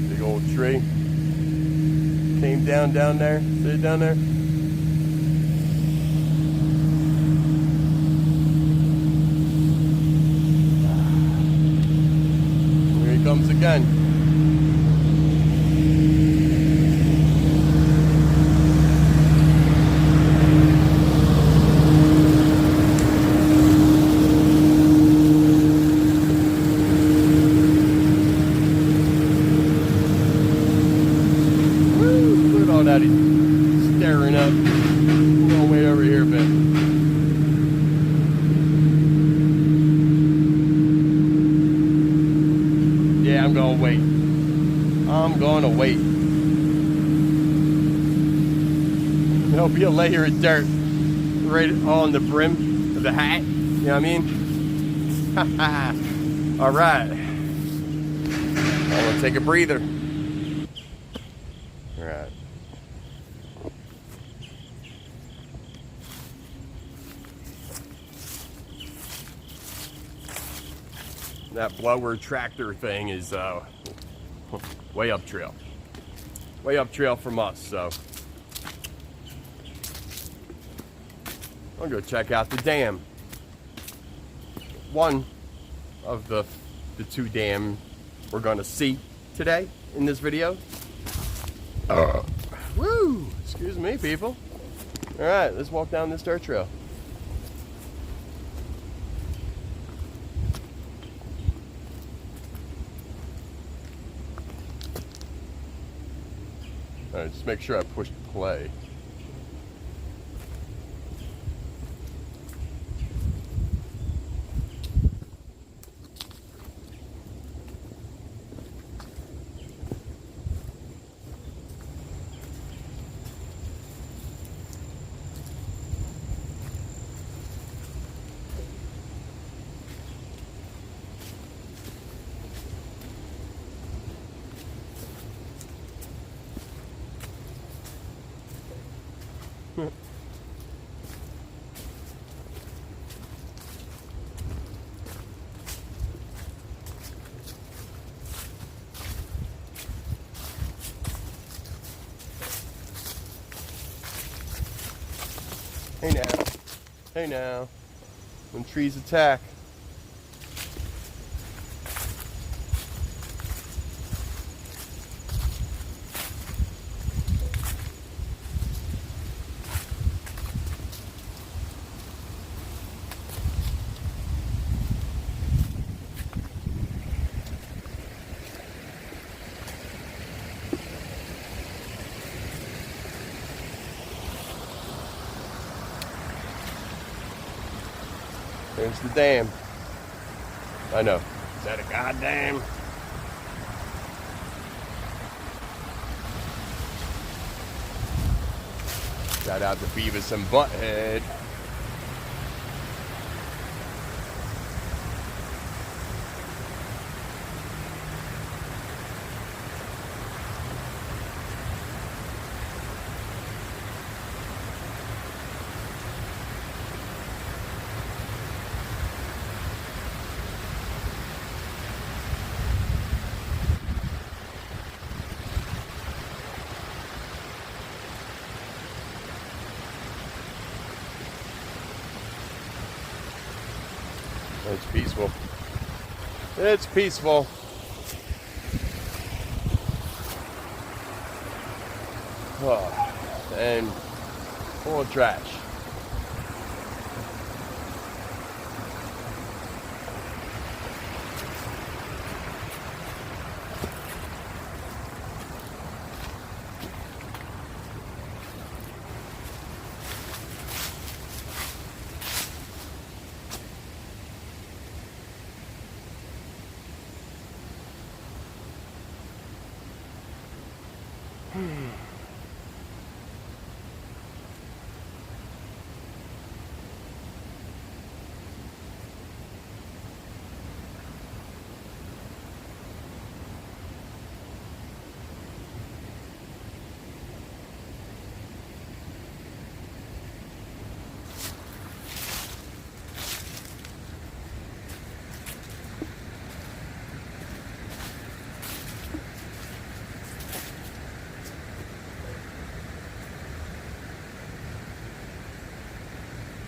Big old tree. Came down there. See it down there? Comes again. Woo! Look at all that he's staring up. Go way over here a bit. Yeah, I'm gonna wait. I'm gonna wait. There'll be a layer of dirt right on the brim of the hat. You know what I mean? All right. I'm gonna take a breather. All right. That blower tractor thing is way up trail. Way up trail from us, so I'll go check out the dam. One of the two dams we're gonna see today in this video. Woo! Excuse me, people. All right, let's walk down this dirt trail. All right, just make sure I push play. Hey now. Hey now. When trees attack. There's the dam. I know. Is that a goddamn? Shout out to Beavis and Butthead. It's peaceful. It's peaceful. Oh, and full of trash.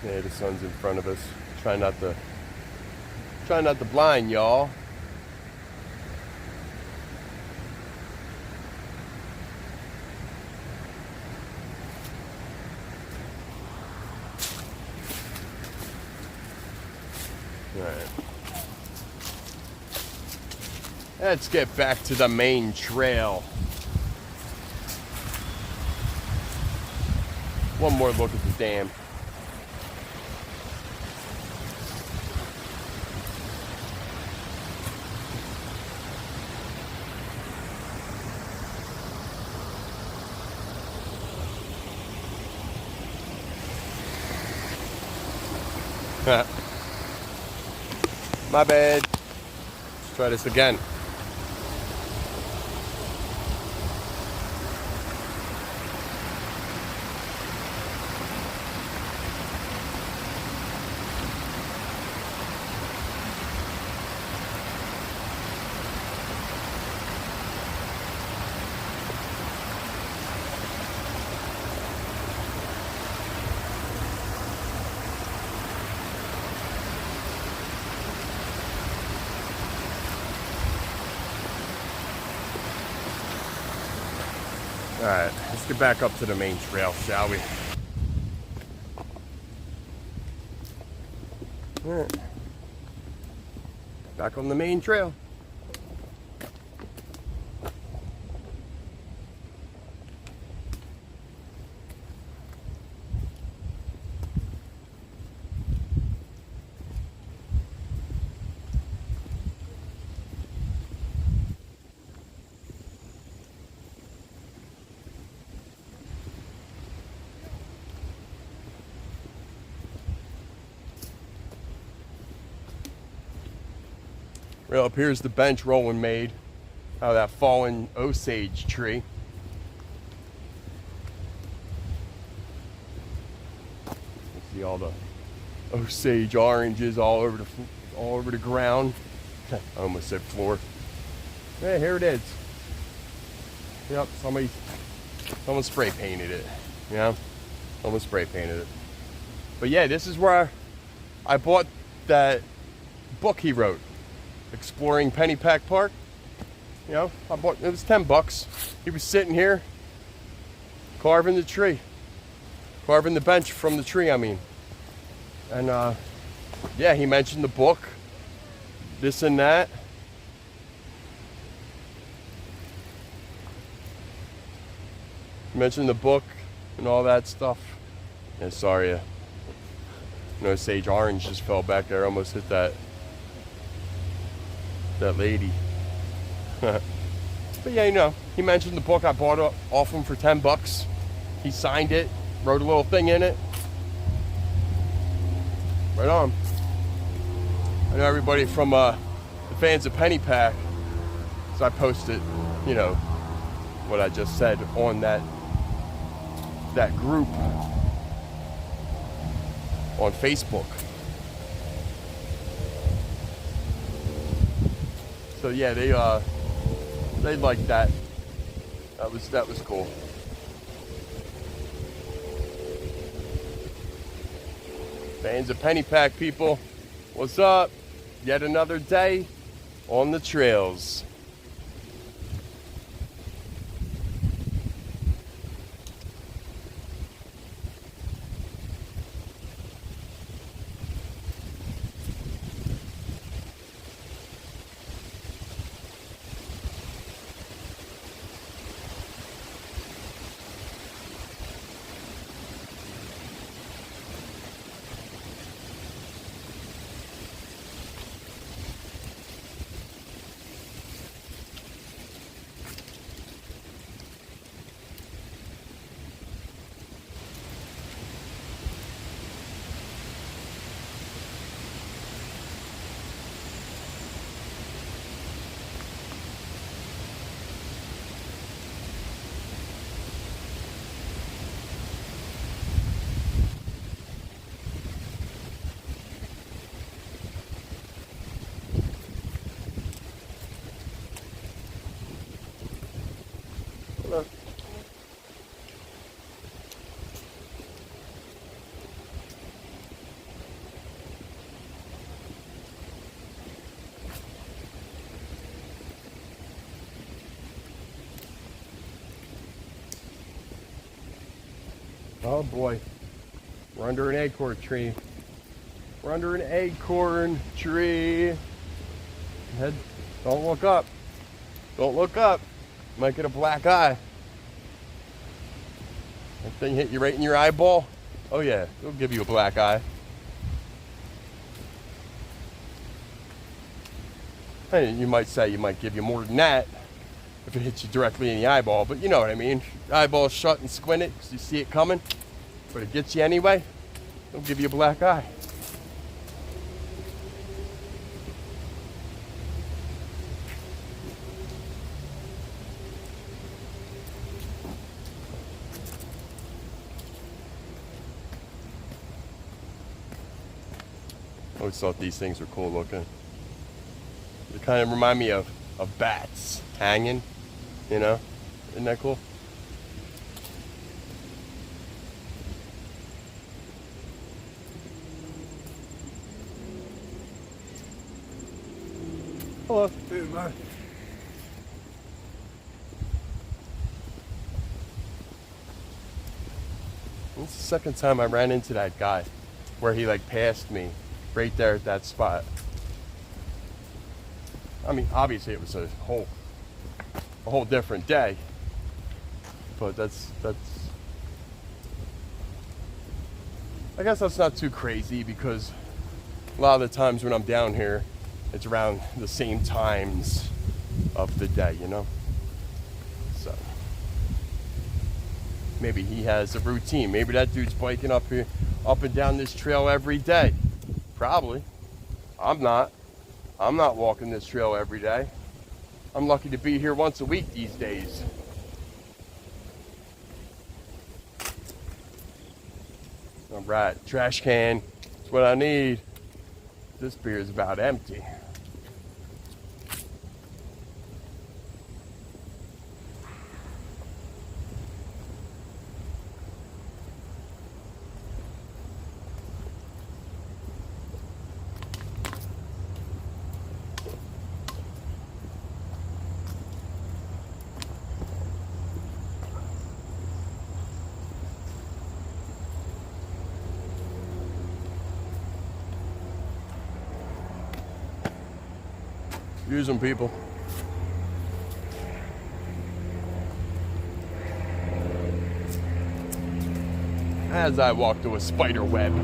Yeah, the sun's in front of us. Try not to blind y'all. All right. Let's get back to the main trail. One more look at the dam. My bad. Let's try this again. All right, let's get back up to the main trail, shall we? All right. Back on the main trail. Well, up here's the bench Roland made out of that fallen Osage tree. You see all the Osage oranges all over the ground. I almost said floor. Yeah, here it is. Yep, someone spray painted it. Yeah, someone spray painted it. But yeah, this is where I bought that book he wrote. Exploring Pennypack Park. You know, it was $10. He was sitting here carving the tree. Carving the bench from the tree, I mean. And yeah, he mentioned the book, this and that. He mentioned the book and all that stuff. Yeah, sorry, an Osage orange just fell back there, almost hit that lady. But yeah, you know, he mentioned the book. I bought it off him for $10. He signed it, wrote a little thing in it. Right on. I know everybody from the fans of Pennypack, so I posted, you know, what I just said on that group on Facebook. So yeah, they liked that. That was cool. Fans of Pennypack people, what's up? yet another day on the trails. Hello. Oh boy, we're under an acorn tree. We're under an acorn tree. Head, don't look up. Don't look up. You might get a black eye. That thing hit you right in your eyeball. Oh yeah, it'll give you a black eye. And you might say you might give you more than that if it hits you directly in the eyeball, but you know what I mean. Your eyeball's shut and squint it because you see it coming, but it gets you anyway. It'll give you a black eye. I always thought these things were cool looking. They kind of remind me of bats hanging, you know? Isn't that cool? Hello. Hey, man. This is the second time I ran into that guy where he like passed me right there at that spot. I mean, obviously it was a whole different day, but that's I guess that's not too crazy because a lot of the times when I'm down here, it's around the same times of the day, you know? So maybe he has a routine. Maybe that dude's biking up here, up and down this trail every day. Probably. I'm not walking this trail every day. I'm lucky to be here once a week these days. All right, trash can. That's what I need. This beer is about empty. Use them, people. As I walk through a spider web.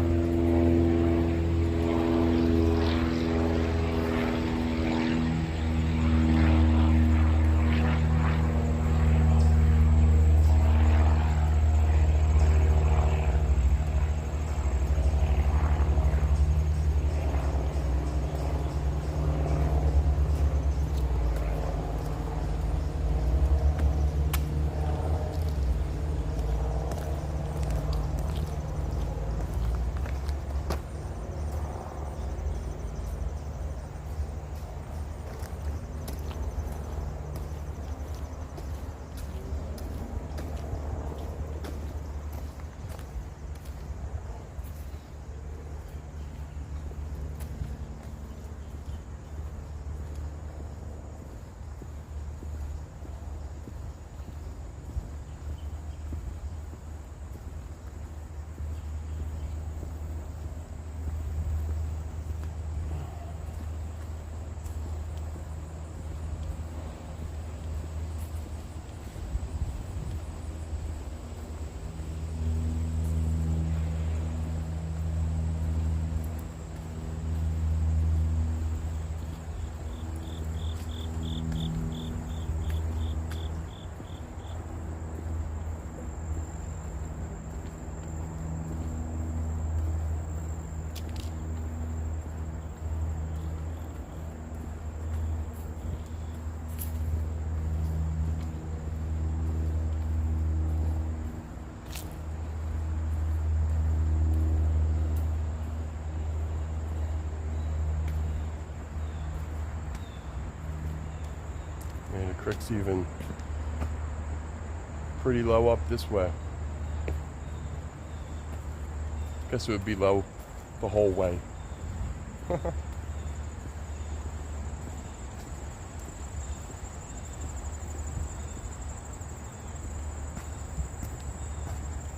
Creek's even pretty low up this way. Guess it would be low the whole way.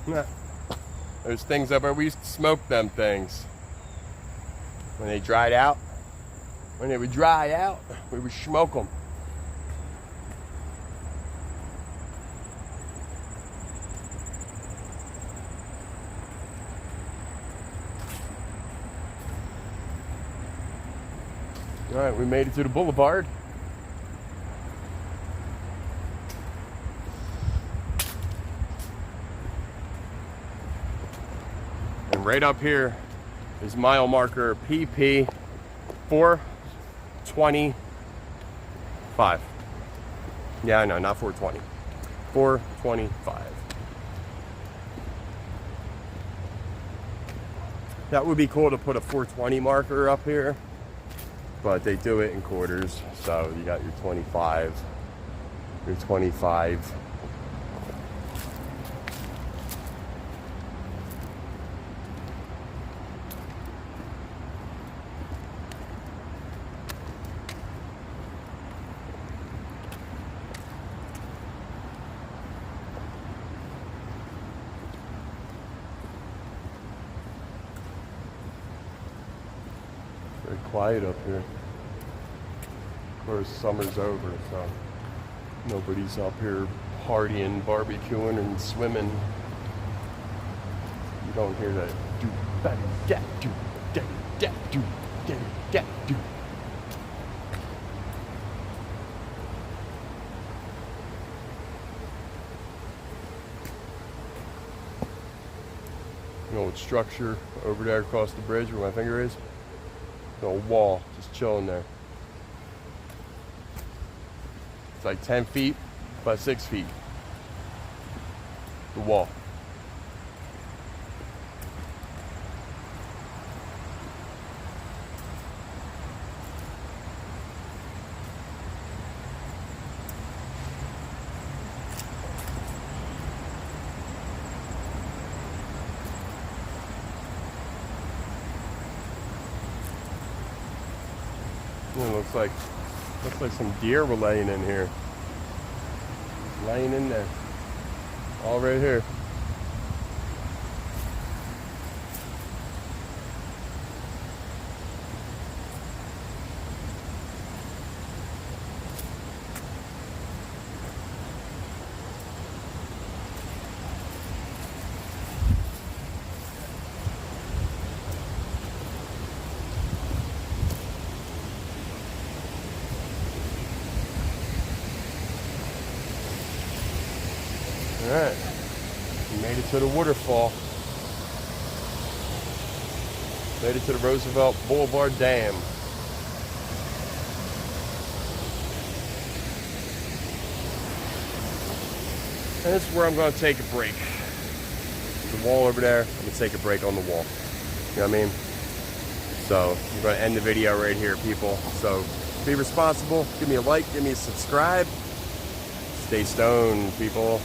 Nah. There's things up where we used to smoke them things. When they dried out, when they would dry out, we would smoke them. All right, we made it to the boulevard. And right up here is mile marker PP 425. Yeah, I know, not 420. 425. That would be cool to put a 420 marker up here, but they do it in quarters. So you got your 25, your 25. Very quiet up here. Of course, summer's over, so nobody's up here partying, barbecuing, and swimming. You don't hear that do ba da do da da do da da do. An old structure over there across the bridge where my finger is. An old wall just chilling there. It's like 10 feet by 6 feet. The wall. It looks like some deer were laying in here. Laying in there. All right here. Alright, we made it to the waterfall. Made it to the Roosevelt Boulevard Dam. And this is where I'm going to take a break. The wall over there, I'm going to take a break on the wall. You know what I mean? So, I'm going to end the video right here, people. So, be responsible. Give me a like, give me a subscribe. Stay stoned, people.